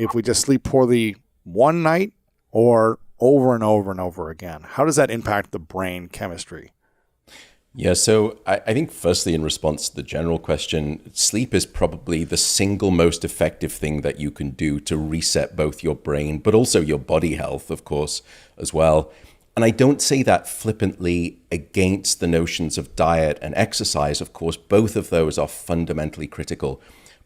if we just sleep poorly one night or over and over and over again? How does that impact the brain chemistry? Yeah, so I think firstly, in response to the general question, sleep is probably the single most effective thing that you can do to reset both your brain, but also your body health, of course, as well. And I don't say that flippantly against the notions of diet and exercise. Of course, both of those are fundamentally critical.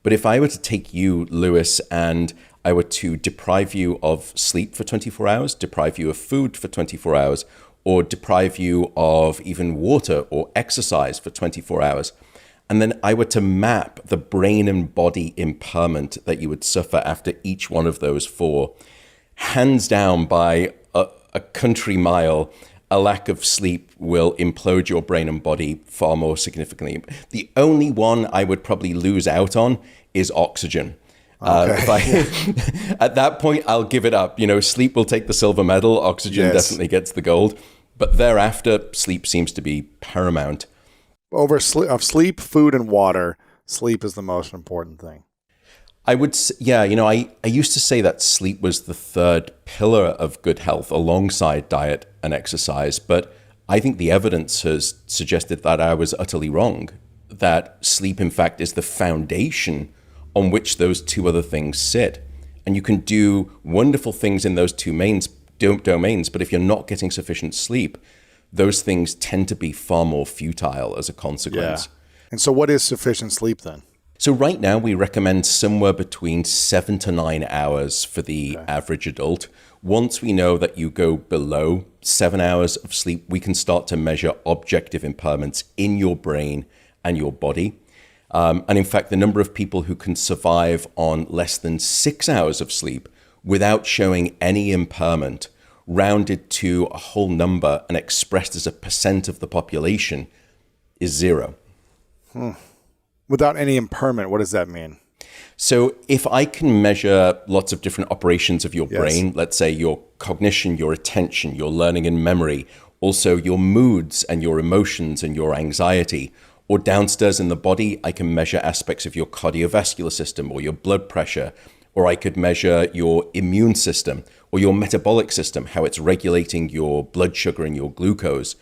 But if I were to take you, Lewis, and I were to deprive you of sleep for 24 hours, deprive you of food for 24 hours, or deprive you of even water or exercise for 24 hours. And then I were to map the brain and body impairment that you would suffer after each one of those four. Hands down, by a country mile, a lack of sleep will implode your brain and body far more significantly. The only one I would probably lose out on is oxygen. Okay. At that point, I'll give it up. Sleep will take the silver medal. Oxygen definitely gets the gold. But thereafter, sleep seems to be paramount. Of sleep, food, and water, sleep is the most important thing. I would, I used to say that sleep was the third pillar of good health alongside diet and exercise, but I think the evidence has suggested that I was utterly wrong, that sleep, in fact, is the foundation on which those two other things sit. And you can do wonderful things in those two domains, but if you're not getting sufficient sleep, those things tend to be far more futile as a consequence. Yeah. And so what is sufficient sleep then? So right now we recommend somewhere between 7 to 9 hours for the average adult. Once we know that you go below 7 hours of sleep, we can start to measure objective impairments in your brain and your body. And in fact, the number of people who can survive on less than 6 hours of sleep without showing any impairment, rounded to a whole number and expressed as a percent of the population, is 0. Without any impairment, what does that mean? So if I can measure lots of different operations of your brain, let's say your cognition, your attention, your learning and memory, also your moods and your emotions and your anxiety, or downstairs in the body, I can measure aspects of your cardiovascular system or your blood pressure, or I could measure your immune system or your metabolic system, how it's regulating your blood sugar and your glucose.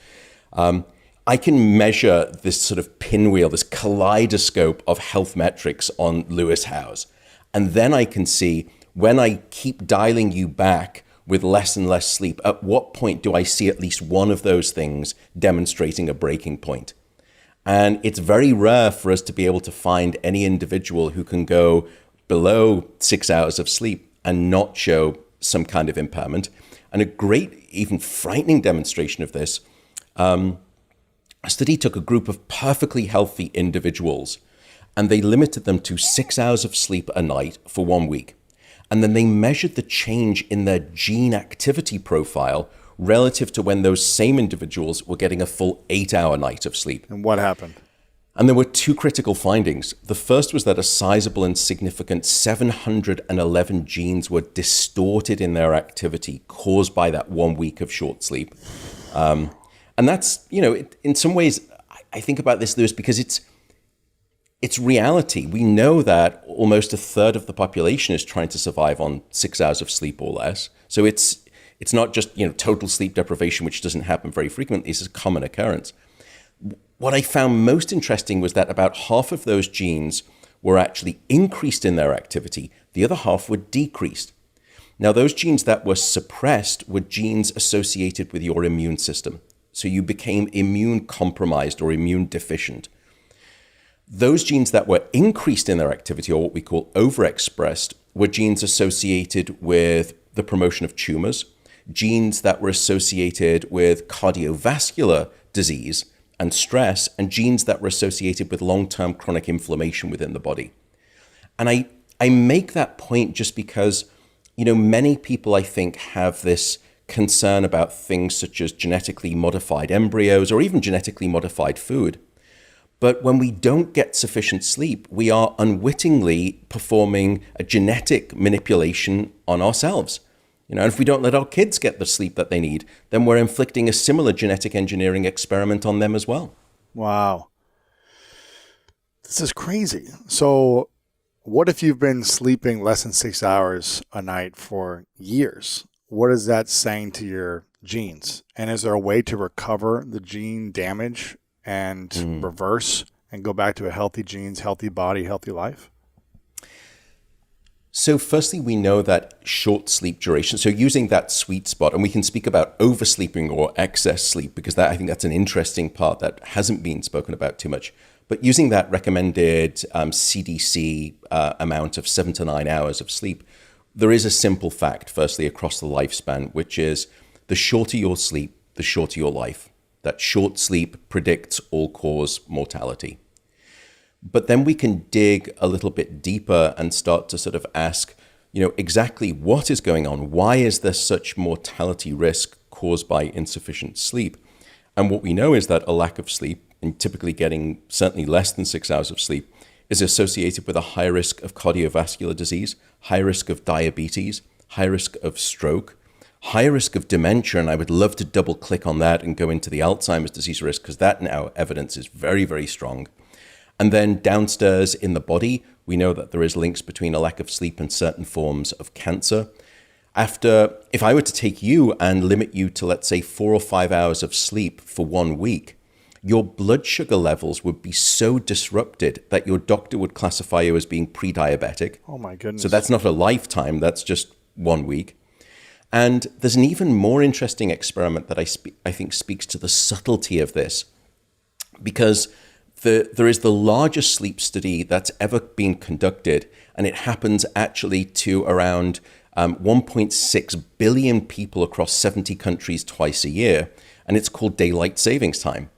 I can measure this sort of pinwheel, this kaleidoscope of health metrics on Lewis Howes. And then I can see when I keep dialing you back with less and less sleep, at what point do I see at least one of those things demonstrating a breaking point? And it's very rare for us to be able to find any individual who can go below 6 hours of sleep and not show some kind of impairment. And a great, even frightening demonstration of this, a study took a group of perfectly healthy individuals and they limited them to 6 hours of sleep a night for 1 week. And then they measured the change in their gene activity profile relative to when those same individuals were getting a full 8-hour night of sleep. And what happened? And there were two critical findings. The first was that a sizable and significant 711 genes were distorted in their activity caused by that 1 week of short sleep. And that's, in some ways, I think about this, Lewis, because it's reality. We know that almost a third of the population is trying to survive on 6 hours of sleep or less. So it's not just, total sleep deprivation, which doesn't happen very frequently. It's a common occurrence. What I found most interesting was that about half of those genes were actually increased in their activity. The other half were decreased. Now, those genes that were suppressed were genes associated with your immune system. So you became immune compromised or immune deficient. Those genes that were increased in their activity, or what we call overexpressed, were genes associated with the promotion of tumors, genes that were associated with cardiovascular disease and stress, and genes that were associated with long-term chronic inflammation within the body. And I make that point just because, many people, I think, have this concern about things such as genetically modified embryos or even genetically modified food. But when we don't get sufficient sleep, we are unwittingly performing a genetic manipulation on ourselves. And if we don't let our kids get the sleep that they need, then we're inflicting a similar genetic engineering experiment on them as well. Wow. This is crazy. So what if you've been sleeping less than 6 hours a night for years? What is that saying to your genes? And is there a way to recover the gene damage and reverse and go back to a healthy genes, healthy body, healthy life? So firstly, we know that short sleep duration, so using that sweet spot, and we can speak about oversleeping or excess sleep, because I think that's an interesting part that hasn't been spoken about too much. But using that recommended CDC amount of 7 to 9 hours of sleep, there is a simple fact, firstly, across the lifespan, which is the shorter your sleep, the shorter your life. That short sleep predicts all-cause mortality. But then we can dig a little bit deeper and start to sort of ask, exactly what is going on? Why is there such mortality risk caused by insufficient sleep? And what we know is that a lack of sleep, and typically getting certainly less than 6 hours of sleep, is associated with a high risk of cardiovascular disease, high risk of diabetes, high risk of stroke, high risk of dementia. And I would love to double click on that and go into the Alzheimer's disease risk, because that now evidence is very, very strong. And then downstairs in the body, we know that there is links between a lack of sleep and certain forms of cancer. If I were to take you and limit you to, let's say, 4 or 5 hours of sleep for 1 week, your blood sugar levels would be so disrupted that your doctor would classify you as being pre-diabetic. Oh my goodness. So that's not a lifetime, that's just 1 week. And there's an even more interesting experiment that I think speaks to the subtlety of this, because there is the largest sleep study that's ever been conducted, and it happens actually to around 1.6 billion people across 70 countries twice a year, and it's called daylight savings time.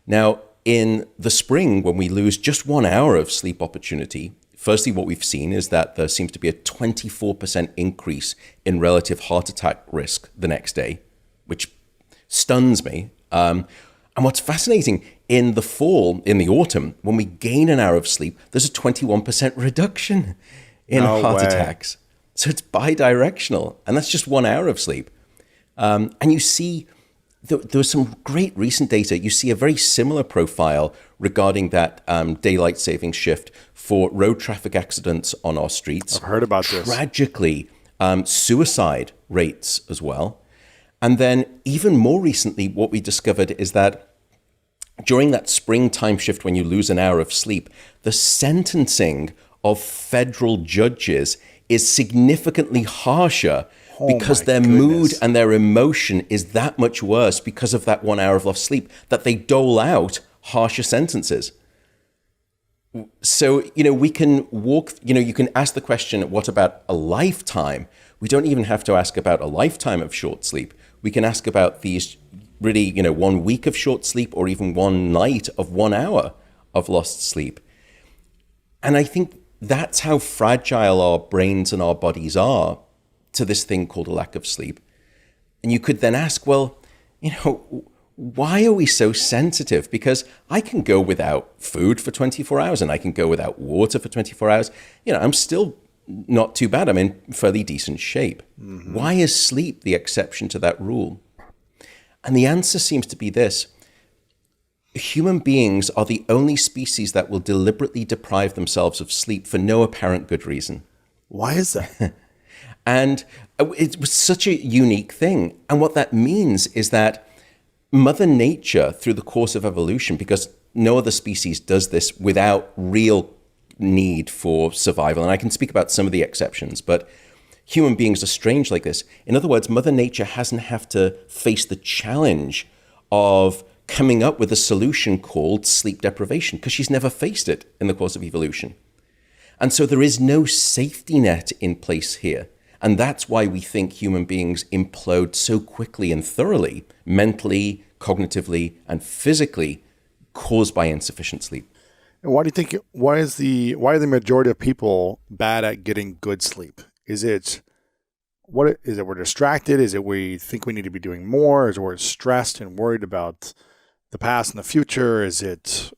Now, in the spring, when we lose just 1 hour of sleep opportunity, firstly, what we've seen is that there seems to be a 24% increase in relative heart attack risk the next day, which stuns me. And what's fascinating, in the fall, in the autumn, when we gain an hour of sleep, there's a 21% reduction in heart attacks. So it's bidirectional, and that's just 1 hour of sleep. And you see, there was some great recent data. You see a very similar profile regarding that daylight saving shift for road traffic accidents on our streets. I've heard about this. Tragically, suicide rates as well. And then even more recently, what we discovered is that during that springtime shift, when you lose an hour of sleep, the sentencing of federal judges is significantly harsher because their mood and their emotion is that much worse because of that 1 hour of lost sleep, that they dole out harsher sentences. So, we can walk, you can ask the question, what about a lifetime? We don't even have to ask about a lifetime of short sleep. We can ask about these really, 1 week of short sleep, or even one night of 1 hour of lost sleep. And I think that's how fragile our brains and our bodies are to this thing called a lack of sleep. And you could then ask, well, why are we so sensitive? Because I can go without food for 24 hours and I can go without water for 24 hours. I'm still not too bad. I'm in fairly decent shape. Mm-hmm. Why is sleep the exception to that rule? And the answer seems to be this. Human beings are the only species that will deliberately deprive themselves of sleep for no apparent good reason. Why is that? And it was such a unique thing. And what that means is that Mother Nature, through the course of evolution, because no other species does this without real need for survival, and I can speak about some of the exceptions, but human beings are strange like this. In other words, Mother Nature hasn't had to face the challenge of coming up with a solution called sleep deprivation, because she's never faced it in the course of evolution. And so there is no safety net in place here. And that's why we think human beings implode so quickly and thoroughly, mentally, cognitively, and physically, caused by insufficient sleep. And why do you think, why are the majority of people bad at getting good sleep? Is it we're distracted? Is it we think we need to be doing more? Is it we're stressed and worried about the past and the future? Is it,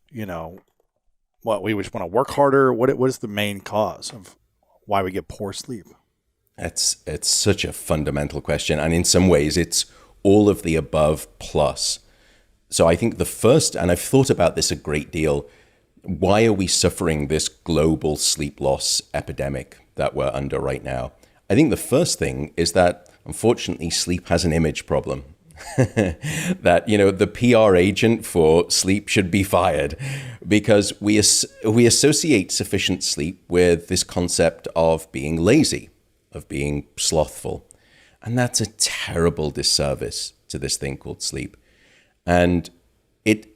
what we just want to work harder? What is the main cause of why we get poor sleep? It's such a fundamental question. And in some ways, it's all of the above plus. So I think the first, and I've thought about this a great deal, Why are we suffering this global sleep loss epidemic that we're under right now? I think the first thing is that, unfortunately, sleep has an image problem. That, the PR agent for sleep should be fired, because we associate sufficient sleep with this concept of being lazy, of being slothful. And that's a terrible disservice to this thing called sleep. And it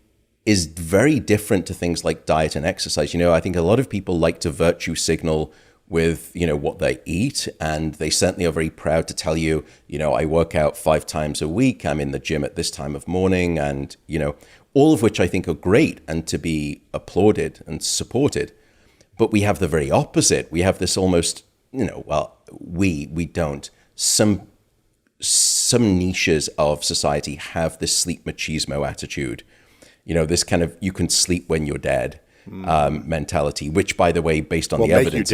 is very different to things like diet and exercise. I think a lot of people like to virtue signal with, what they eat. And they certainly are very proud to tell you, I work out 5 times a week. I'm in the gym at this time of morning. And, all of which I think are great and to be applauded and supported. But we have the very opposite. We have this almost, we don't. Some niches of society have this sleep machismo attitude. This kind of you can sleep when you're dead mentality, which, by the way, based on the evidence,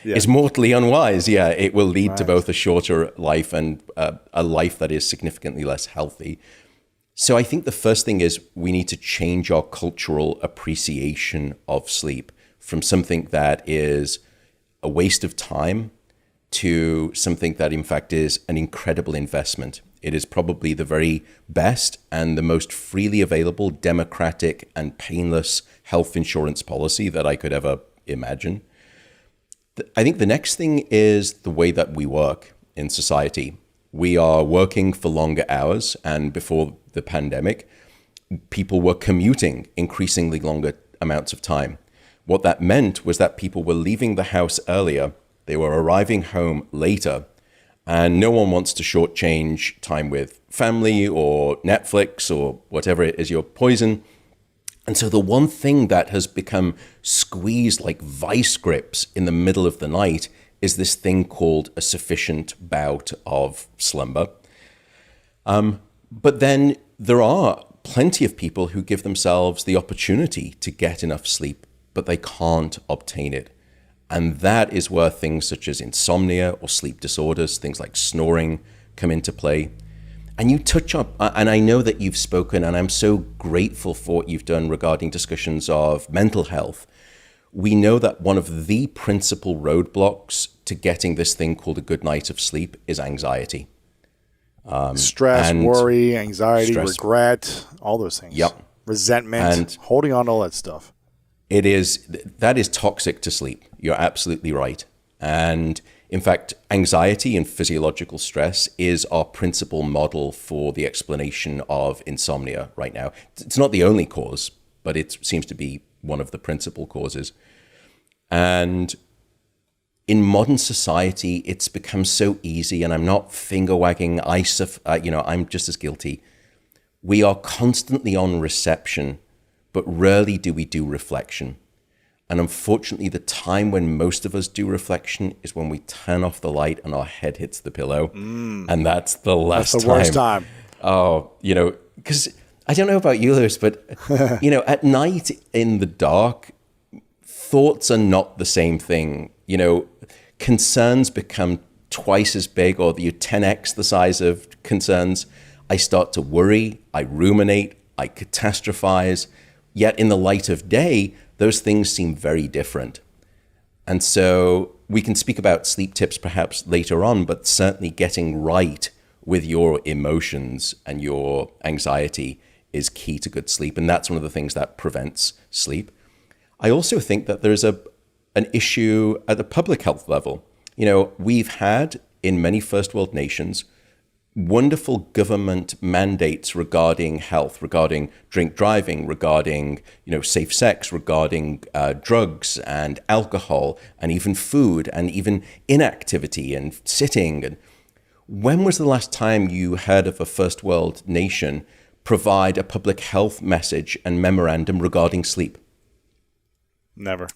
is mortally unwise. Yeah, it will lead to both a shorter life and a life that is significantly less healthy. So I think the first thing is we need to change our cultural appreciation of sleep from something that is a waste of time to something that, in fact, is an incredible investment. It is probably the very best and the most freely available, democratic, and painless health insurance policy that I could ever imagine. I think the next thing is the way that we work in society. We are working for longer hours, and before the pandemic, people were commuting increasingly longer amounts of time. What that meant was that people were leaving the house earlier, they were arriving home later, and no one wants to shortchange time with family or Netflix or whatever it is your poison. And so the one thing that has become squeezed like vice grips in the middle of the night is this thing called a sufficient bout of slumber. But then there are plenty of people who give themselves the opportunity to get enough sleep, but they can't obtain it. And that is where things such as insomnia or sleep disorders, things like snoring, come into play. And you touch up, and I know that you've spoken, and I'm so grateful for what you've done regarding discussions of mental health. We know that one of the principal roadblocks to getting this thing called a good night of sleep is anxiety. Stress, worry, anxiety, regret, all those things. Yep. Resentment, and holding on to all that stuff. That is toxic to sleep. You're absolutely right. And in fact, anxiety and physiological stress is our principal model for the explanation of insomnia right now. It's not the only cause, but it seems to be one of the principal causes. And in modern society, it's become so easy, and I'm not finger wagging. I'm just as guilty. We are constantly on reception, but rarely do we do reflection. And unfortunately, the time when most of us do reflection is when we turn off the light and our head hits the pillow. And that's the last time. That's the worst time. Oh, because I don't know about you, Lewis, but, at night in the dark, thoughts are not the same thing. Concerns become twice as big, or you 10x the size of concerns. I start to worry, I ruminate, I catastrophize. Yet in the light of day, those things seem very different. And so we can speak about sleep tips perhaps later on, but certainly getting right with your emotions and your anxiety is key to good sleep. And that's one of the things that prevents sleep. I also think that there's an issue at the public health level. We've had in many first world nations wonderful government mandates regarding health, regarding drink driving, regarding safe sex, regarding drugs and alcohol, and even food, and even inactivity and sitting. And when was the last time you heard of a first world nation provide a public health message and memorandum regarding sleep? Never.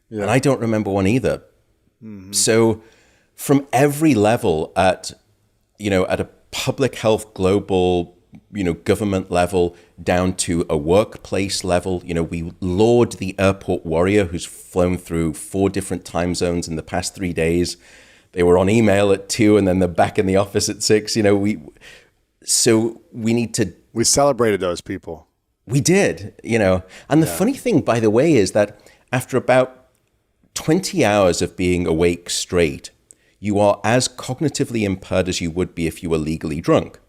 Yeah. And I don't remember one either. Mm-hmm. So from every level at a public health global, government level down to a workplace level, we laud the airport warrior who's flown through 4 different time zones in the past 3 days. They were on email at 2 and then they're back in the office at 6. We celebrated those people. We did, And the funny thing, by the way, is that after about 20 hours of being awake straight, you are as cognitively impaired as you would be if you were legally drunk.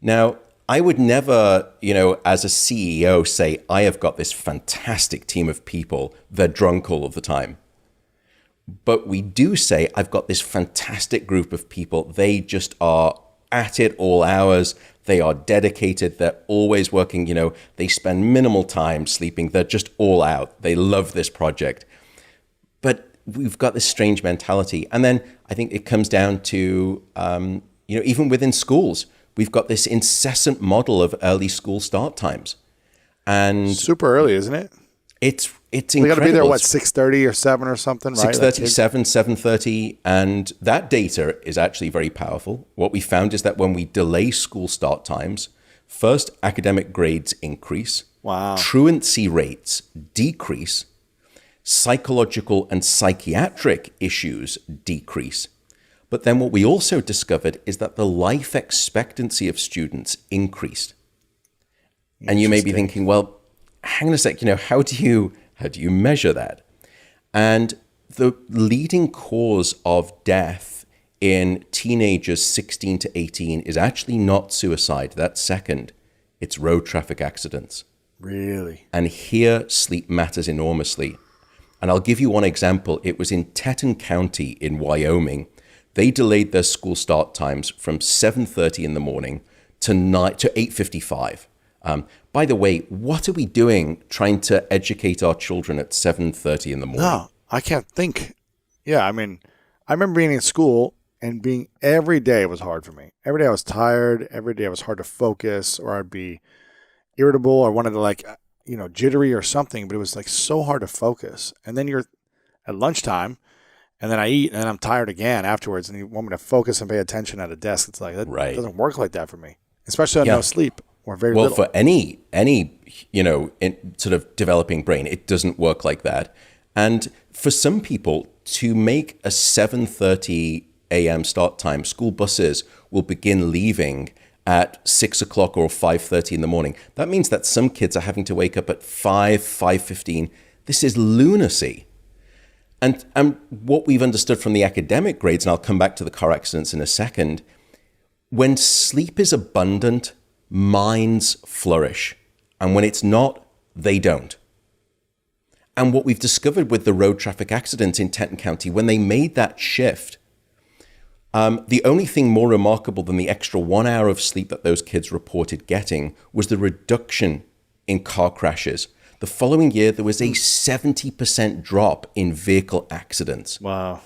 Now, I would never, as a CEO say, I have got this fantastic team of people, they're drunk all of the time. But we do say, I've got this fantastic group of people, they just are at it all hours. They are dedicated. They're always working. They spend minimal time sleeping. They're just all out. They love this project. But we've got this strange mentality. And then I think it comes down to, even within schools, we've got this incessant model of early school start times. And super early, isn't it? It's We got incredible. to be there, 6:30 or 7 or something, right? 6:37, 7:30, and that data is actually very powerful. What we found is that when we delay school start times, first, academic grades increase. Wow. Truancy rates decrease. Psychological and psychiatric issues decrease. But then what we also discovered is that the life expectancy of students increased. And you may be thinking, well, hang on a sec, how do you measure that? And the leading cause of death in teenagers 16 to 18 is actually not suicide. That's second. It's road traffic accidents. Really? And here sleep matters enormously. And I'll give you one example. It was in Teton County in Wyoming. They delayed their school start times from 7:30 in the morning to 8:55. By the way, what are we doing trying to educate our children at 7:30 in the morning? No, I can't think. Yeah, I mean, I remember being in school and every day was hard for me. Every day I was tired. Every day it was hard to focus, or I'd be irritable or wanted to jittery or something, but it was so hard to focus. And then you're at lunchtime and then I eat and then I'm tired again afterwards and you want me to focus and pay attention at a desk. It's that Right. doesn't work like that for me, especially on no sleep or very well, little. for any sort of developing brain, it doesn't work like that. And for some people, to make a 7:30 a.m. start time, school buses will begin leaving at 6 o'clock or 5:30 in the morning. That means that some kids are having to wake up at 5:15. This is lunacy. And what we've understood from the academic grades, and I'll come back to the car accidents in a second, when sleep is abundant, minds flourish. And when it's not, they don't. And what we've discovered with the road traffic accident in Teton County, when they made that shift, the only thing more remarkable than the extra 1 hour of sleep that those kids reported getting was the reduction in car crashes. The following year, there was a 70% drop in vehicle accidents. Wow.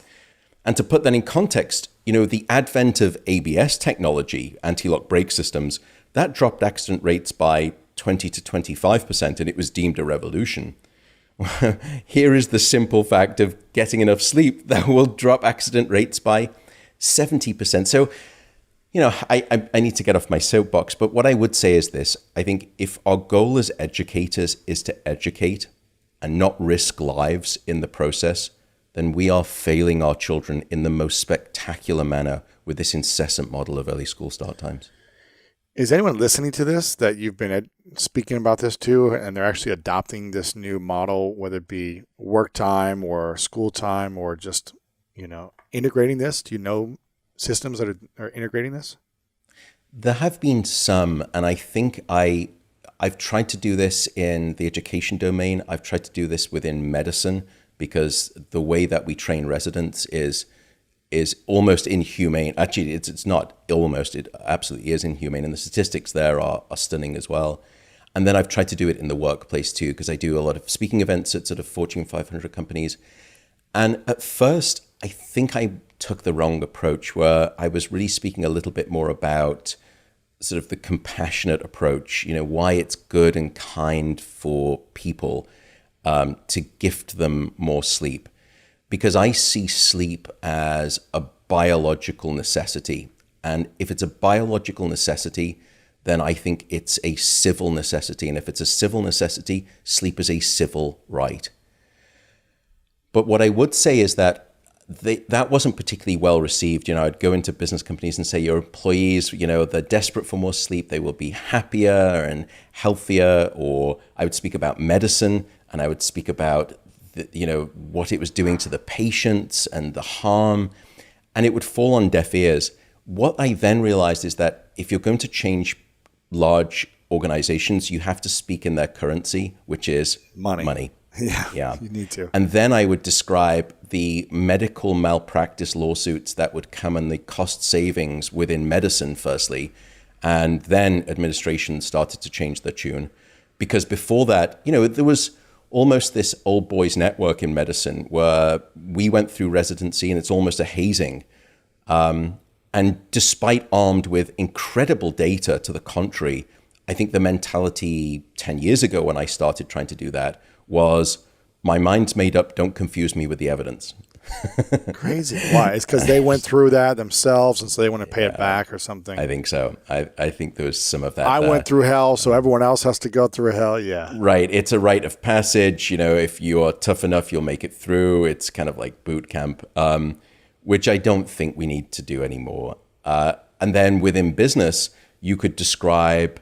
And to put that in context, the advent of ABS technology, anti-lock brake systems, that dropped accident rates by 20 to 25%, and it was deemed a revolution. Here is the simple fact of getting enough sleep that will drop accident rates by 70%. So, I need to get off my soapbox, but what I would say is this. I think if our goal as educators is to educate and not risk lives in the process, then we are failing our children in the most spectacular manner with this incessant model of early school start times. Is anyone listening to this that you've been speaking about this to, and they're actually adopting this new model, whether it be work time or school time or just, integrating this? Do you know systems that are integrating this? There have been some, and I think I've tried to do this in the education domain. I've tried to do this within medicine because the way that we train residents is almost inhumane. Actually, it's not almost, it absolutely is inhumane. And the statistics there are stunning as well. And then I've tried to do it in the workplace too, because I do a lot of speaking events at sort of Fortune 500 companies. And at first, I think I took the wrong approach where I was really speaking a little bit more about sort of the compassionate approach, why it's good and kind for people to gift them more sleep. Because I see sleep as a biological necessity. And if it's a biological necessity, then I think it's a civil necessity. And if it's a civil necessity, sleep is a civil right. But what I would say is that that wasn't particularly well received. You know, I'd go into business companies and say, your employees, you know, they're desperate for more sleep. They will be happier and healthier. Or I would speak about medicine, and I would speak about, you know, what it was doing to the patients and the harm. And it would fall on deaf ears. What I then realized is that if you're going to change large organizations, you have to speak in their currency, which is money. Yeah, you need to. And then I would describe the medical malpractice lawsuits that would come and the cost savings within medicine, firstly. And then administration started to change their tune. Because before that, you know, there was almost this old boys network in medicine where we went through residency and it's almost a hazing. And despite armed with incredible data to the contrary, I think the mentality 10 years ago when I started trying to do that was, my mind's made up, don't confuse me with the evidence. Crazy. Why? It's because they went through that themselves, and so they want to pay it back or something. I think so. I think there was some of that. I went through hell, so everyone else has to go through hell. Yeah. Right. It's a rite of passage. You know, if you are tough enough, you'll make it through. It's kind of like boot camp, which I don't think we need to do anymore. And then within business, you could describe,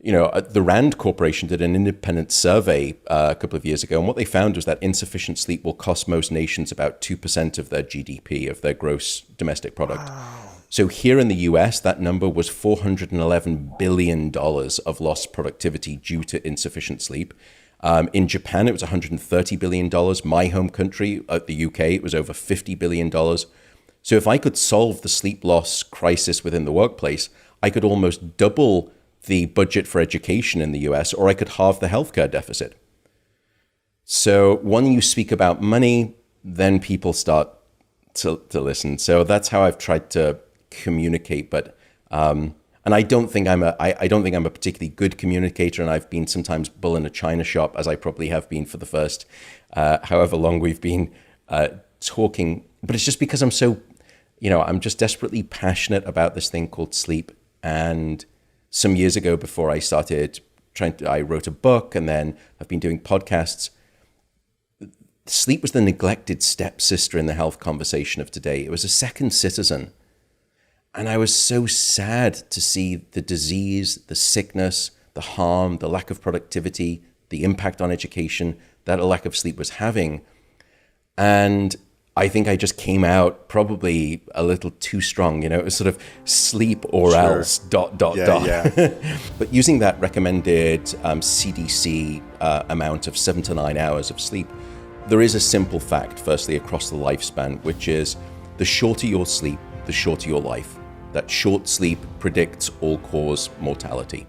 you know, the Rand Corporation did an independent survey a couple of years ago, and what they found was that insufficient sleep will cost most nations about 2% of their GDP, of their gross domestic product. Wow. So here in the US, that number was $411 billion of lost productivity due to insufficient sleep. In Japan, it was $130 billion. My home country, the UK, it was over $50 billion. So if I could solve the sleep loss crisis within the workplace, I could almost double the budget for education in the US, or I could halve the healthcare deficit. So when you speak about money, then people start to listen. So that's how I've tried to communicate. But and I don't think I'm a particularly good communicator, and I've been sometimes bull in a china shop, as I probably have been for the first however long we've been talking. But it's just because I'm so, you know, I'm just desperately passionate about this thing called sleep. And some years ago, before I started I wrote a book, and then I've been doing podcasts. Sleep was the neglected stepsister in the health conversation of today. It was a second citizen. And I was so sad to see the disease, the sickness, the harm, the lack of productivity, the impact on education that a lack of sleep was having. And I think I just came out probably a little too strong. You know, it was sort of sleep or Sure. else ... Yeah. But using that recommended CDC amount of 7 to 9 hours of sleep, there is a simple fact, firstly, across the lifespan, which is the shorter your sleep, the shorter your life. That short sleep predicts all-cause mortality.